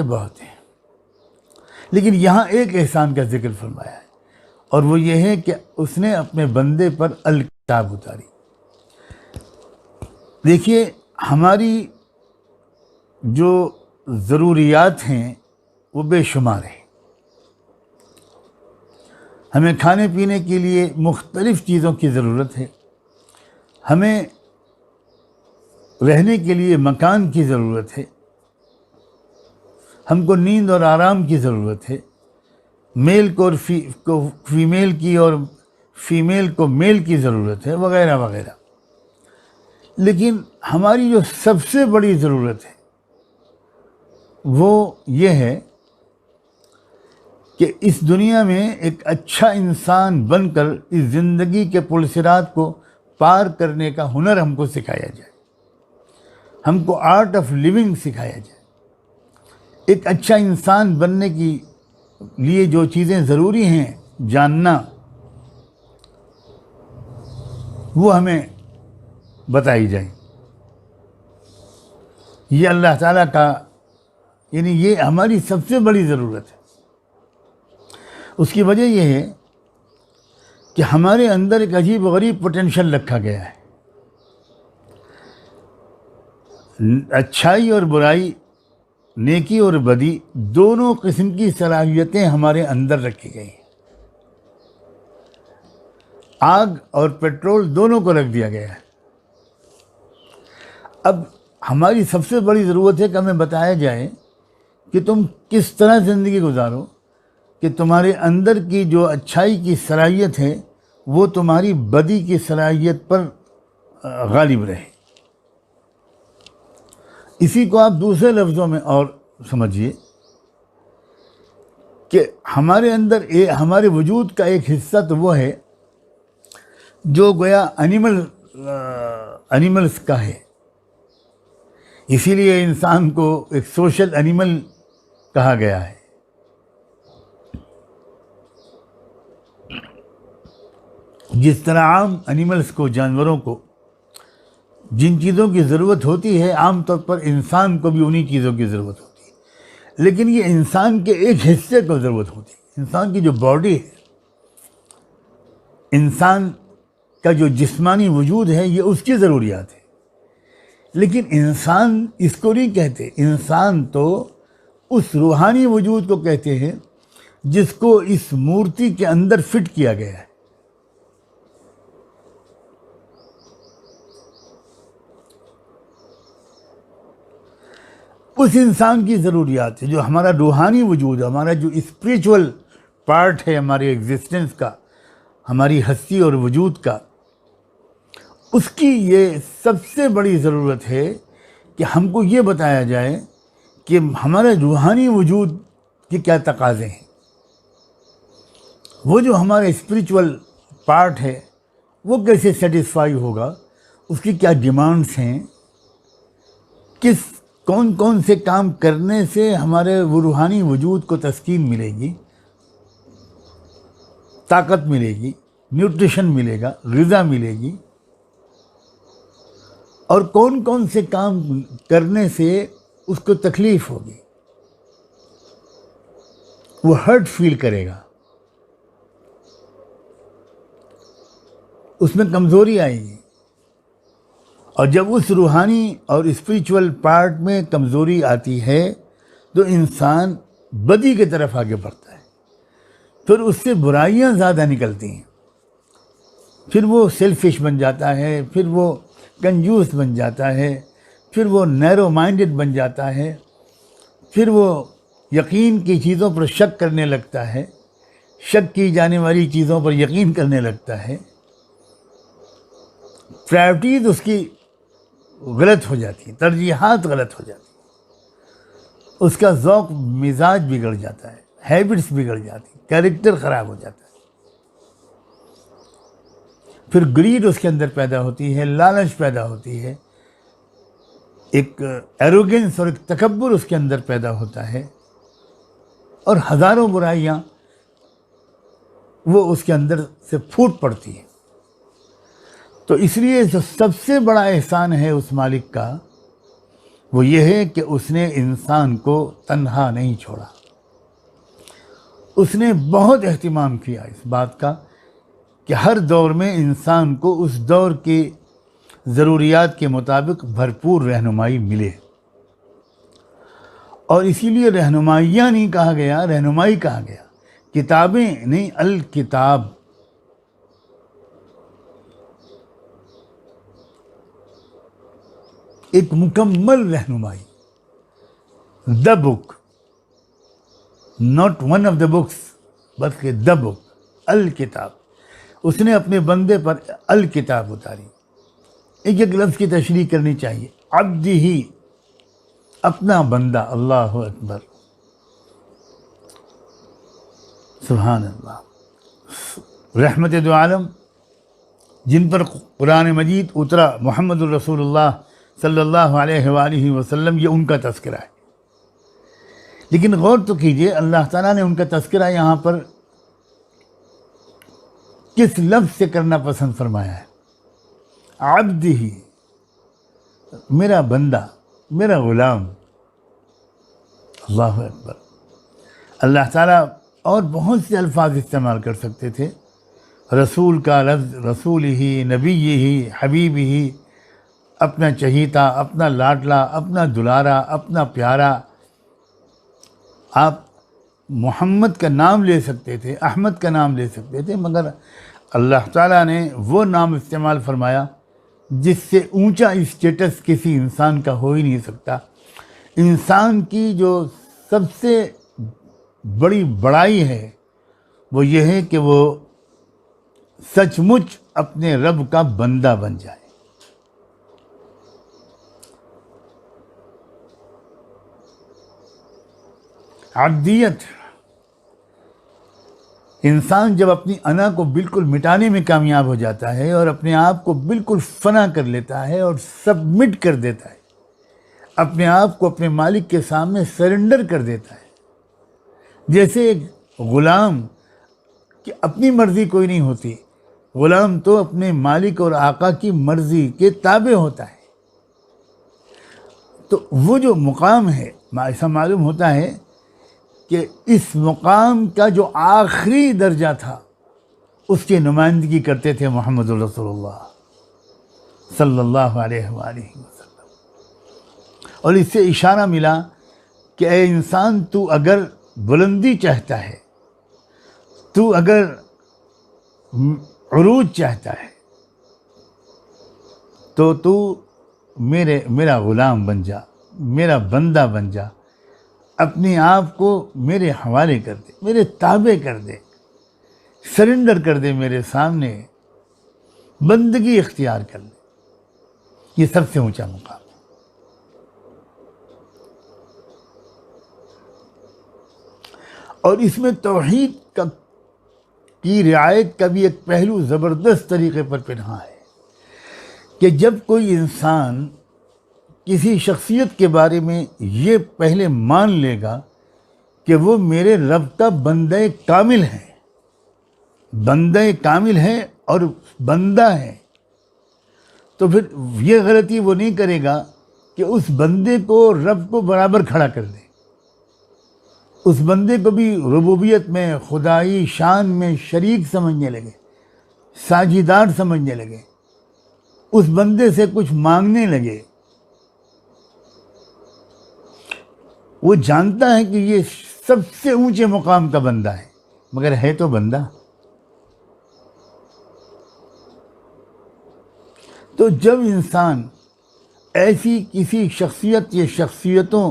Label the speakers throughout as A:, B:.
A: बहुत हैं, लेकिन यहाँ एक एहसान का जिक्र फरमाया है, और वो ये है कि उसने अपने बंदे पर अल किताब उतारी। देखिए, हमारी जो ज़रूरियात हैं वो बेशुमार हैं। हमें खाने पीने के लिए मुख्तलिफ़ चीज़ों की ज़रूरत है, हमें रहने के लिए मकान की ज़रूरत है, हमको नींद और आराम की ज़रूरत है, मेल को फीमेल की और फीमेल को मेल की ज़रूरत है, वगैरह वगैरह। लेकिन हमारी जो सबसे बड़ी ज़रूरत है वो ये है कि इस दुनिया में एक अच्छा इंसान बनकर इस ज़िंदगी के पुलसिरात को पार करने का हुनर हमको सिखाया जाए, हमको आर्ट ऑफ लिविंग सिखाया जाए। एक अच्छा इंसान बनने की लिए जो चीज़ें ज़रूरी हैं जानना, वो हमें बताई जाए। ये अल्लाह ताला का, यानी ये हमारी सबसे बड़ी ज़रूरत है। उसकी वजह यह है कि हमारे अंदर एक अजीब गरीब पोटेंशियल रखा गया है। अच्छाई और बुराई, नेकी और बदी, दोनों किस्म की सलाहियतें हमारे अंदर रखी गई हैं। आग और पेट्रोल दोनों को रख दिया गया है। अब हमारी सबसे बड़ी ज़रूरत है कि हमें बताया जाए कि तुम किस तरह ज़िंदगी गुजारो कि तुम्हारे अंदर की जो अच्छाई की सलाहियत है वो तुम्हारी बदी की सलाहियत पर गालिब रहे। इसी को आप दूसरे लफ्ज़ों में और समझिए कि हमारे अंदर हमारे वजूद का एक हिस्सा तो वो है जो गोया एनिमल्स का है। इसीलिए इंसान को एक सोशल एनिमल कहा गया है। जिस तरह आम एनिमल्स को, जानवरों को जिन चीज़ों की ज़रूरत होती है, आम तौर पर इंसान को भी उन्हीं चीज़ों की ज़रूरत होती है, लेकिन ये इंसान के एक हिस्से को ज़रूरत होती है। इंसान की जो बॉडी है, इंसान का जो जिस्मानी वजूद है, ये उसकी ज़रूरियात है। लेकिन इंसान इसको नहीं कहते, इंसान तो उस रूहानी वजूद को कहते हैं जिसको इस मूर्ति के अंदर फिट किया गया है। उस इंसान की ज़रूरियात है जो हमारा रूहानी वजूद है, हमारा जो स्पिरिचुअल पार्ट है हमारे एग्जिस्टेंस का, हमारी हस्ती और वजूद का, उसकी ये सबसे बड़ी ज़रूरत है कि हमको ये बताया जाए कि हमारे रूहानी वजूद के क्या तकाज़े हैं। वो जो हमारा स्पिरिचुअल पार्ट है वो कैसे सेटिस्फाई होगा, उसकी क्या डिमांड्स हैं, कौन कौन से काम करने से हमारे वो रूहानी वजूद को तस्कीन मिलेगी, ताकत मिलेगी, न्यूट्रिशन मिलेगा, ग़िज़ा मिलेगी, और कौन कौन से काम करने से उसको तकलीफ़ होगी, वो हर्ट फील करेगा, उसमें कमज़ोरी आएगी। और जब उस रूहानी और स्पिरिचुअल पार्ट में कमज़ोरी आती है तो इंसान बदी की तरफ आगे बढ़ता है, फिर उससे बुराइयां ज़्यादा निकलती हैं, फिर वो सेल्फिश बन जाता है, फिर वो कंजूस बन जाता है, फिर वो नैरो माइंडेड बन जाता है, फिर वो यकीन की चीज़ों पर शक करने लगता है, शक की जाने वाली चीज़ों पर यकीन करने लगता है, प्रायोरिटीज़ उसकी गलत हो जाती, तरजीहात गलत हो जाती, उसका ज़ौक़ मिजाज बिगड़ जाता है, हैबिट्स बिगड़ जाती, कैरेक्टर ख़राब हो जाता है। फिर ग्रीड उसके अंदर पैदा होती है, लालच पैदा होती है, एक एरोगेंस और एक तकब्बुर उसके अंदर पैदा होता है, और हज़ारों बुराइयाँ वो उसके अंदर से फूट पड़ती है। तो इसलिए जो सबसे बड़ा एहसान है उस मालिक का वो ये है कि उसने इंसान को तन्हा नहीं छोड़ा। उसने बहुत एहतिमाम किया इस बात का कि हर दौर में इंसान को उस दौर के ज़रूरियात के मुताबिक भरपूर रहनुमाई मिले। और इसीलिए रहनुमाइयाँ नहीं कहा गया, रहनुमाई कहा गया, किताबें नहीं, अल किताब। एक मुकम्मल रहनुमाई, the book, not one of the books, बल्कि द बुक, अल किताब। उसने अपने बंदे पर अल किताब उतारी। एक एक लफ्ज़ की तशरीह करनी चाहिए। अब्दी ही, अपना बंदा, अल्लाह अकबर, सुभान अल्लाह। रहमत दो आलम जिन पर कुरान मजीद उतरा, मोहम्मद रसूलुल्लाह सल्लल्लाहु अलैहि वसल्लम, ये उनका तज़किरा है। लेकिन गौर तो कीजिए, अल्लाह ताला ने उनका तज़किरा यहाँ पर किस लफ्ज़ से करना पसंद फरमाया है? अब्दी ही, मेरा बंदा, मेरा ग़ुलाम। अल्लाह अकबर। अल्लाह ताला और बहुत से अल्फाज इस्तेमाल कर सकते थे। रसूल का लफ्ज़, रसूल ही, नबी ही, हबीब ही, अपना चहीता, अपना लाडला, अपना दुलारा, अपना प्यारा। आप मोहम्मद का नाम ले सकते थे, अहमद का नाम ले सकते थे, मगर अल्लाह ताला ने वो नाम इस्तेमाल फरमाया जिससे ऊंचा स्टेटस किसी इंसान का हो ही नहीं सकता। इंसान की जो सबसे बड़ी बड़ाई है वो ये है कि वो सचमुच अपने रब का बंदा बन जाए। अब्दियत, इंसान जब अपनी अना को बिल्कुल मिटाने में कामयाब हो जाता है और अपने आप को बिल्कुल फना कर लेता है और सबमिट कर देता है, अपने आप को अपने मालिक के सामने सरेंडर कर देता है। जैसे एक ग़ुलाम कि अपनी मर्ज़ी कोई नहीं होती, ग़ुलाम तो अपने मालिक और आका की मर्ज़ी के ताबे होता है। तो वो जो मुकाम है, ऐसा मालूम होता है कि इस मुकाम का जो आखिरी दर्जा था उसकी नुमाइंदगी करते थे मोहम्मद रसूलुल्लाह सल्लल्लाहु अलैहि वसल्लम। और इससे इशारा मिला कि ए इंसान, तू अगर बुलंदी चाहता है, तू अगर उरूज चाहता है, तो तू मेरा ग़ुलाम बन जा, मेरा बंदा बन जा, अपने आप को मेरे हवाले कर दे, मेरे ताबे कर दे, सरेंडर कर दे मेरे सामने, बंदगी इख्तियार कर ले। ये सबसे ऊंचा मुकाम है। और इसमें तौहीद की रियायत का भी एक पहलू ज़बरदस्त तरीके पर पिन्हा है कि जब कोई इंसान किसी शख्सियत के बारे में ये पहले मान लेगा कि वो मेरे रब का बंदे कामिल है, बंदे कामिल है और बंदा है, तो फिर ये गलती वो नहीं करेगा कि उस बंदे को रब को बराबर खड़ा कर दे, उस बंदे को भी रुबूबियत में, खुदाई शान में शरीक समझने लगे, साझीदार समझने लगे, उस बंदे से कुछ मांगने लगे। वो जानता है कि ये सबसे ऊंचे मुकाम का बंदा है, मगर है तो बंदा। तो जब इंसान ऐसी किसी शख्सियत या शख्सियतों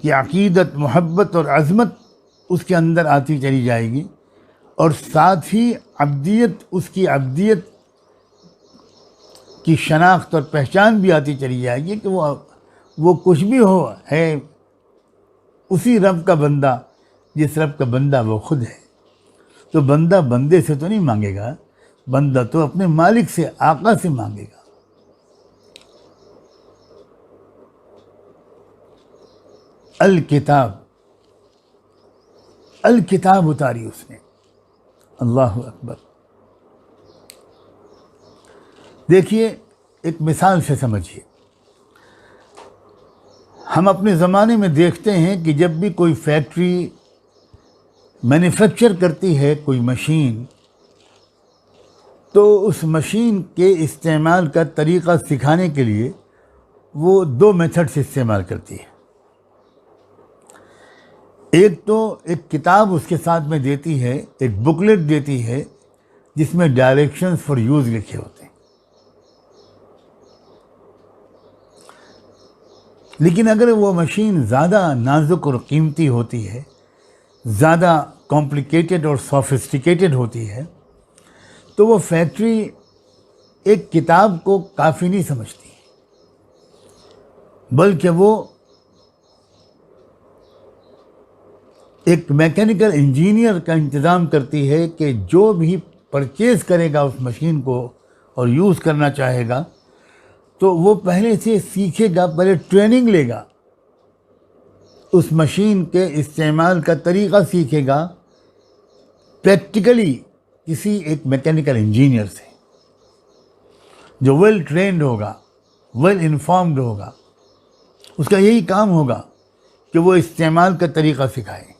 A: की अकीदत, मोहब्बत और अज़मत उसके अंदर आती चली जाएगी और साथ ही अब्दियत, उसकी अब्दियत की शनाख्त और पहचान भी आती चली जाएगी कि वो कुछ भी हो, है उसी रब का बंदा जिस रब का बंदा वो खुद है। तो बंदा बंदे से तो नहीं मांगेगा, बंदा तो अपने मालिक से, आका से मांगेगा। अल किताब, अल किताब उतारी उसने। अल्लाह अकबर। देखिए, एक मिसाल से समझिए। हम अपने ज़माने में देखते हैं कि जब भी कोई फैक्ट्री मैन्युफैक्चर करती है कोई मशीन, तो उस मशीन के इस्तेमाल का तरीक़ा सिखाने के लिए वो 2 मेथड्स इस्तेमाल करती है। एक तो एक किताब उसके साथ में देती है, एक बुकलेट देती है जिसमें डायरेक्शंस फॉर यूज़ लिखे होते हैं। लेकिन अगर वो मशीन ज़्यादा नाजुक और कीमती होती है, ज़्यादा कॉम्प्लिकेटेड और सोफिस्टिकेटेड होती है, तो वो फैक्ट्री एक किताब को काफ़ी नहीं समझती, बल्कि वो एक मैकेनिकल इंजीनियर का इंतज़ाम करती है कि जो भी परचेज़ करेगा उस मशीन को और यूज़ करना चाहेगा, तो वो पहले से सीखेगा, पहले ट्रेनिंग लेगा, उस मशीन के इस्तेमाल का तरीक़ा सीखेगा प्रैक्टिकली किसी एक मैकेनिकल इंजीनियर से, जो वेल ट्रेंड होगा, वेल इन्फॉर्म्ड होगा। उसका यही काम होगा कि वो इस्तेमाल का तरीक़ा सिखाए।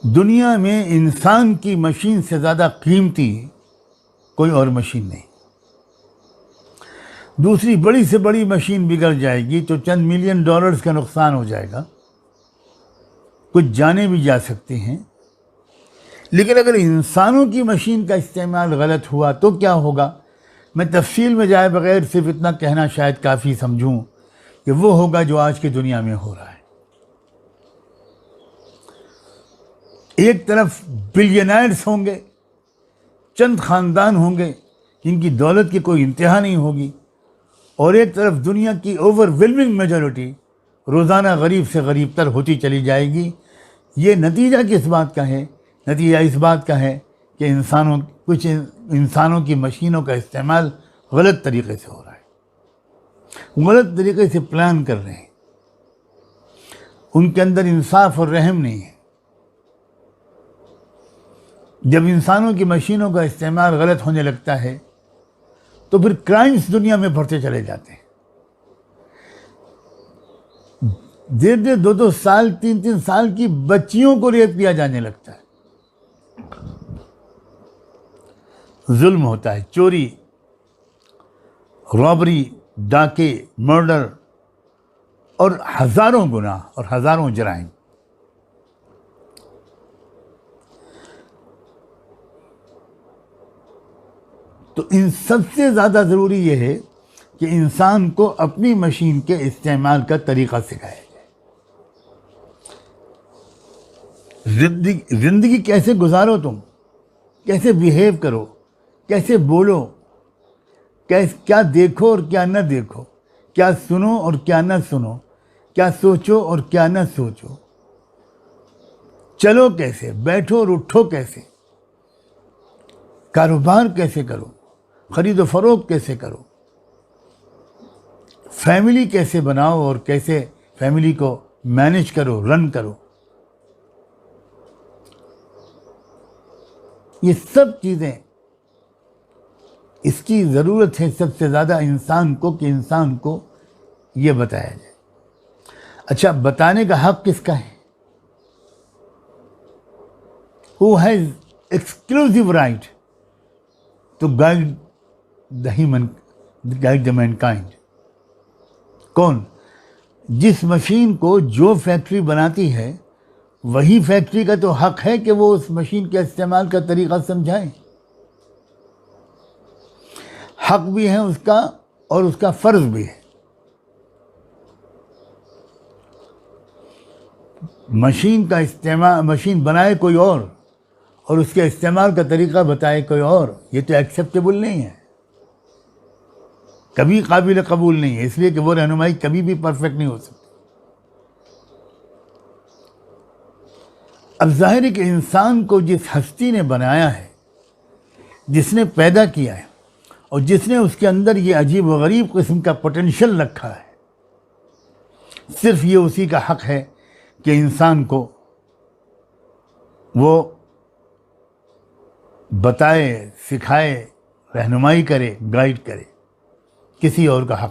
A: दुनिया में इंसान की मशीन से ज़्यादा कीमती कोई और मशीन नहीं। दूसरी बड़ी से बड़ी मशीन बिगड़ जाएगी तो चंद मिलियन डॉलर्स का नुकसान हो जाएगा, कुछ जानें भी जा सकती हैं। लेकिन अगर इंसानों की मशीन का इस्तेमाल गलत हुआ तो क्या होगा? मैं तफसील में जाए बगैर सिर्फ इतना कहना शायद काफ़ी समझूं कि वो होगा जो आज की दुनिया में हो रहा है। एक तरफ बिलियनर्स होंगे, चंद ख़ानदान होंगे जिनकी दौलत की कोई इंतहा नहीं होगी, और एक तरफ दुनिया की ओवरवेलमिंग मेजॉरिटी रोज़ाना गरीब से गरीब तर होती चली जाएगी। ये नतीजा किस बात का है? नतीजा इस बात का है कि कुछ इंसानों की मशीनों का इस्तेमाल गलत तरीके से हो रहा है, गलत तरीके से प्लान कर रहे हैं, उनके अंदर इंसाफ और रहम नहीं है। जब इंसानों की मशीनों का इस्तेमाल गलत होने लगता है तो फिर क्राइम्स दुनिया में बढ़ते चले जाते हैं। डेढ़ 2 साल 3 साल की बच्चियों को रेप किया जाने लगता है, जुल्म होता है, चोरी, रॉबरी, डाके, मर्डर और हज़ारों गुनाह और हज़ारों जराइम। तो इन सबसे ज़्यादा ज़रूरी ये है कि इंसान को अपनी मशीन के इस्तेमाल का तरीक़ा सिखाया जाए। ज़िंदगी कैसे गुजारो, तुम कैसे बिहेव करो, कैसे बोलो, क्या देखो और क्या न देखो, क्या सुनो और क्या न सुनो, क्या सोचो और क्या न सोचो, चलो कैसे, बैठो और उठो कैसे, कारोबार कैसे करो, ख़रीदो फरोख्त कैसे करो, फैमिली कैसे बनाओ और कैसे फैमिली को मैनेज करो, रन करो। ये सब चीज़ें, इसकी ज़रूरत है सबसे ज़्यादा इंसान को कि इंसान को ये बताया जाए। अच्छा, बताने का हक़ किसका है? Who has exclusive right to guide the mankind? कौन? जिस मशीन को जो फैक्ट्री बनाती है, वही फैक्ट्री का तो हक़ है कि वो उस मशीन के इस्तेमाल का तरीक़ा समझाए। हक़ भी है उसका और उसका फ़र्ज़ भी है। मशीन का इस्तेमाल, मशीन बनाए कोई और उसके इस्तेमाल का तरीक़ा बताए कोई और, ये तो एक्सेप्टेबल नहीं है, कभी काबिल कबूल नहीं है, इसलिए कि वो रहनुमाई कभी भी परफेक्ट नहीं हो सकती। अब ज़ाहिर है कि इंसान को जिस हस्ती ने बनाया है, जिसने पैदा किया है और जिसने उसके अंदर ये अजीब व गरीब किस्म का पोटेंशियल रखा है, सिर्फ ये उसी का हक़ है कि इंसान को वो बताए, सिखाए, रहनुमाई करे, गाइड करे। किसी और का हक